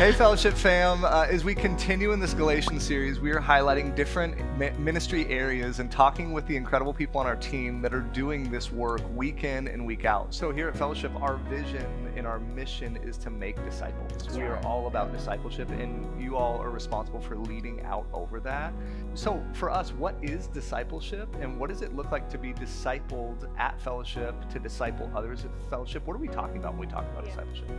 Hey, Fellowship fam. As we continue in this Galatians series, we are highlighting different ministry areas and talking with the incredible people on our team that are doing this work week in and week out. So here at Fellowship, our vision and our mission is to make disciples. We are all about discipleship, and you all are responsible for leading out over that. So for us, what is discipleship, and what does it look like to be discipled at Fellowship, to disciple others at Fellowship? What are we talking about when we talk about discipleship?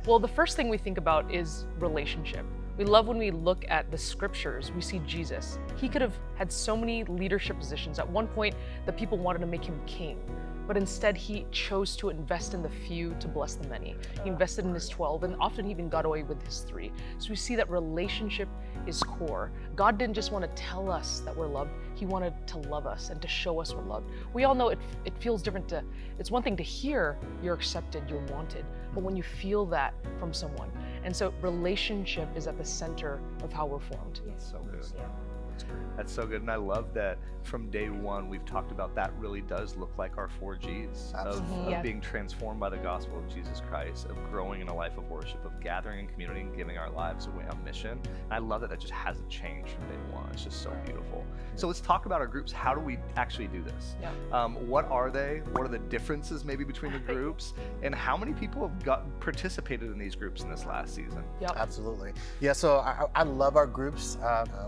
Well, the first thing we think about is relationship. We love when we look at the scriptures, we see Jesus. He could have had so many leadership positions. At one point, the people wanted to make him king, but instead he chose to invest in the few to bless the many. He invested in his 12, and often he even got away with his 3. So we see that relationship is core. God didn't just want to tell us that we're loved, he wanted to love us and to show us we're loved. We all know it feels different it's one thing to hear you're accepted, you're wanted, but when you feel that from someone. And so relationship is at the center of how we're formed. That's so good. That's so good. And I love that from day one, we've talked about that really does look like our 4 Gs of being transformed by the gospel of Jesus Christ, of growing in a life of worship, of gathering in community and giving our lives away on mission. And I love that just hasn't changed from day one. It's just so beautiful. So let's talk about our groups. How do we actually do this? What are they? What are the differences maybe between the groups? And how many people have participated in these groups in this last season? Absolutely. Yeah, so I love our groups.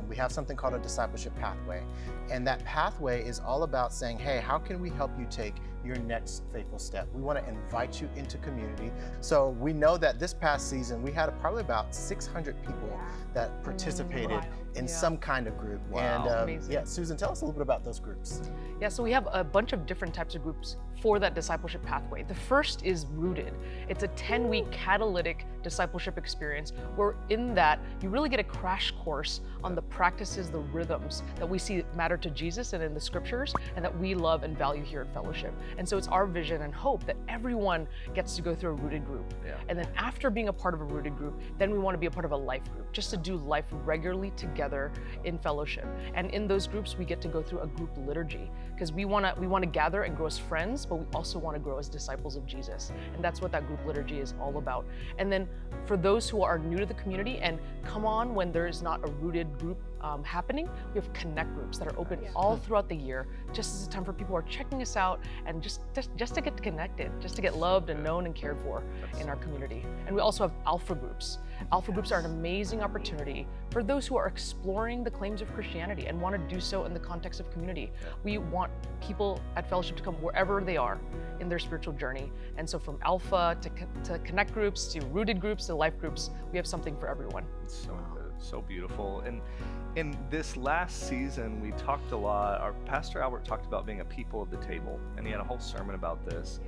We have something called a discipleship pathway. And that pathway is all about saying, hey, how can we help you take your next faithful step? We want to invite you into community. So we know that this past season, we had probably about 600 people that participated in some kind of group. And Susan, tell us a little bit about those groups. Yeah, so we have a bunch of different types of groups for that discipleship pathway. The first is Rooted. It's a 10-week catalytic discipleship experience where in that you really get a crash course on the practices, the rhythms that we see matter to Jesus and in the scriptures and that we love and value here at Fellowship. And so it's our vision and hope that everyone gets to go through a Rooted group. And then after being a part of a Rooted group, then we want to be a part of a life group, just to do life regularly together in Fellowship. And in those groups, we get to go through a group liturgy because we want to gather and grow as friends, but we also want to grow as disciples of Jesus. And that's what that group liturgy is all about. And then for those who are new to the community and come on when there is not a Rooted group happening, we have connect groups that are open all throughout the year, just as a time for people who are checking us out and just to get connected, just to get loved and known and cared for in our community. And we also have alpha groups. Alpha groups are an amazing opportunity for those who are exploring the claims of Christianity and want to do so in the context of community. We want people at Fellowship to come wherever they are in their spiritual journey. And so from alpha to connect groups, to Rooted groups, to life groups, we have something for everyone. It's so good, so beautiful. And in this last season, we talked a lot. Our Pastor Albert talked about being a people of the table, and he had a whole sermon about this.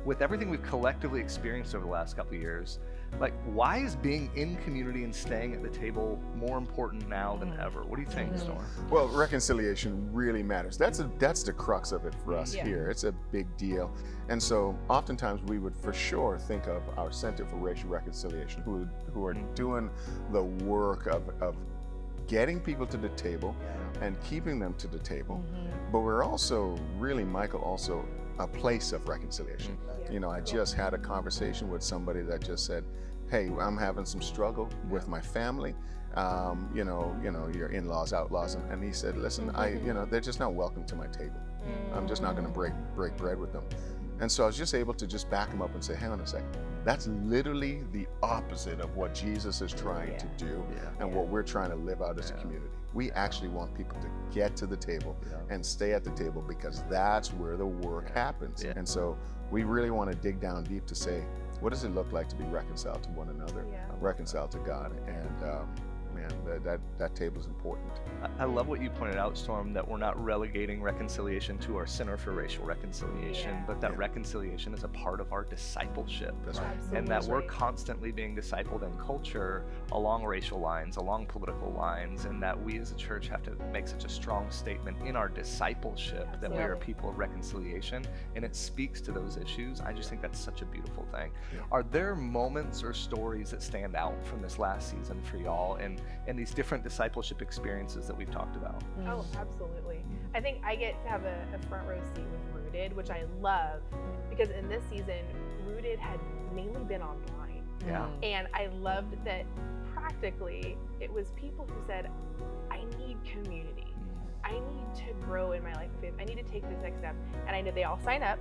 With everything we've collectively experienced over the last couple of years, like, why is being in community and staying at the table more important now than ever? What do you think, Storm? Well, reconciliation really matters. That's the crux of it for us here. It's a big deal. And so oftentimes we would for sure think of our Center for Racial Reconciliation, who are doing the work of getting people to the table and keeping them to the table. But we're also really, Michael, also a place of reconciliation. You know, I just had a conversation with somebody that just said, hey, I'm having some struggle with my family. You know, your in-laws, outlaws, and he said, listen, they're just not welcome to my table. I'm just not going to break bread with them. And so I was just able to just back him up and say, hang on a second. That's literally the opposite of what Jesus is trying to do and what we're trying to live out as a community. We actually want people to get to the table and stay at the table because that's where the work happens. And so we really want to dig down deep to say, what does it look like to be reconciled to one another, reconciled to God? And that table is important. I love what you pointed out, Storm, that we're not relegating reconciliation to our Center for Racial Reconciliation, but that reconciliation is a part of our discipleship. That's right. And that we're constantly being discipled in culture along racial lines, along political lines, and that we as a church have to make such a strong statement in our discipleship that we are people of reconciliation, and it speaks to those issues. I just think that's such a beautiful thing. Are there moments or stories that stand out from this last season for y'all and these different discipleship experiences that we've talked about? Oh, absolutely. I think I get to have a front row seat with Rooted, which I love because in this season, Rooted had mainly been online. Yeah. And I loved that practically it was people who said, I need community. I need to grow in my life of faith. I need to take this next step. And I know they all sign up.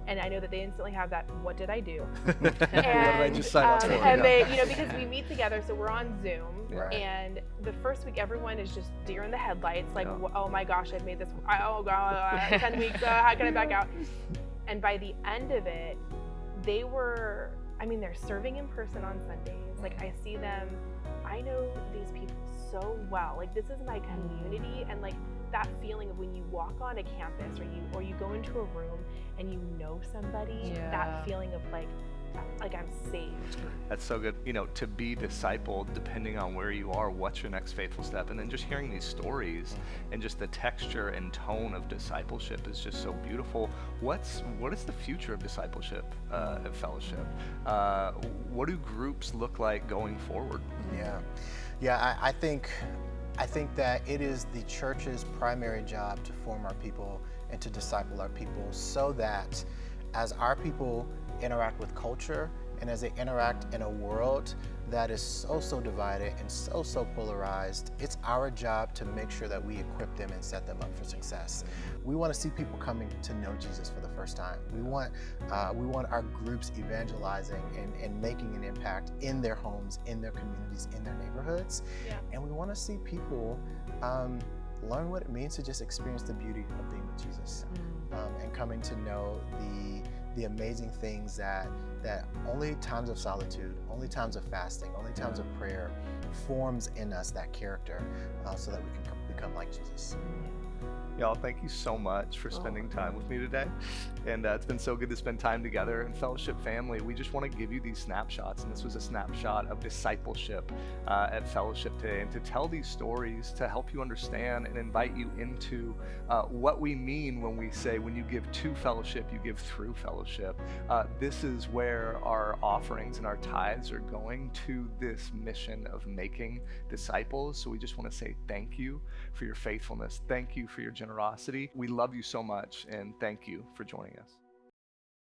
And I know that they instantly have that, what did I do? What did I just sign up for? And they, because we meet together, so we're on Zoom. Right. And the first week, everyone is just deer in the headlights, like, oh my gosh, I've made this, oh god, 10 weeks, how can I back out? And by the end of it, they were, they're serving in person on Sundays. Like, I see them, I know these people so well. Like, this is my community, and like that feeling of when you walk on a campus or you go into a room and you know somebody, that feeling of like I'm saved. That's so good. To be discipled, depending on where you are, what's your next faithful step? And then just hearing these stories and just the texture and tone of discipleship is just so beautiful. What is the future of discipleship at Fellowship? What do groups look like going forward? I think that it is the church's primary job to form our people and to disciple our people, so that as our people interact with culture and as they interact in a world that is so divided and so polarized, it's our job to make sure that we equip them and set them up for success. We want to see people coming to know Jesus for the first time. We want our groups evangelizing and making an impact in their homes, in their communities, in their neighborhoods. And we want to see people learn what it means to just experience the beauty of being with Jesus, and coming to know the amazing things that only times of solitude, only times of fasting, only times of prayer forms in us that character, so that we can become like Jesus. Y'all, thank you so much for spending time with me today. And it's been so good to spend time together. And Fellowship family, we just want to give you these snapshots. And this was a snapshot of discipleship at Fellowship today. And to tell these stories, to help you understand and invite you into what we mean when we say, when you give to Fellowship, you give through Fellowship. This is where our offerings and our tithes are going, to this mission of making disciples. So we just want to say thank you for your faithfulness. Thank you for your generosity. We love you so much, and thank you for joining us.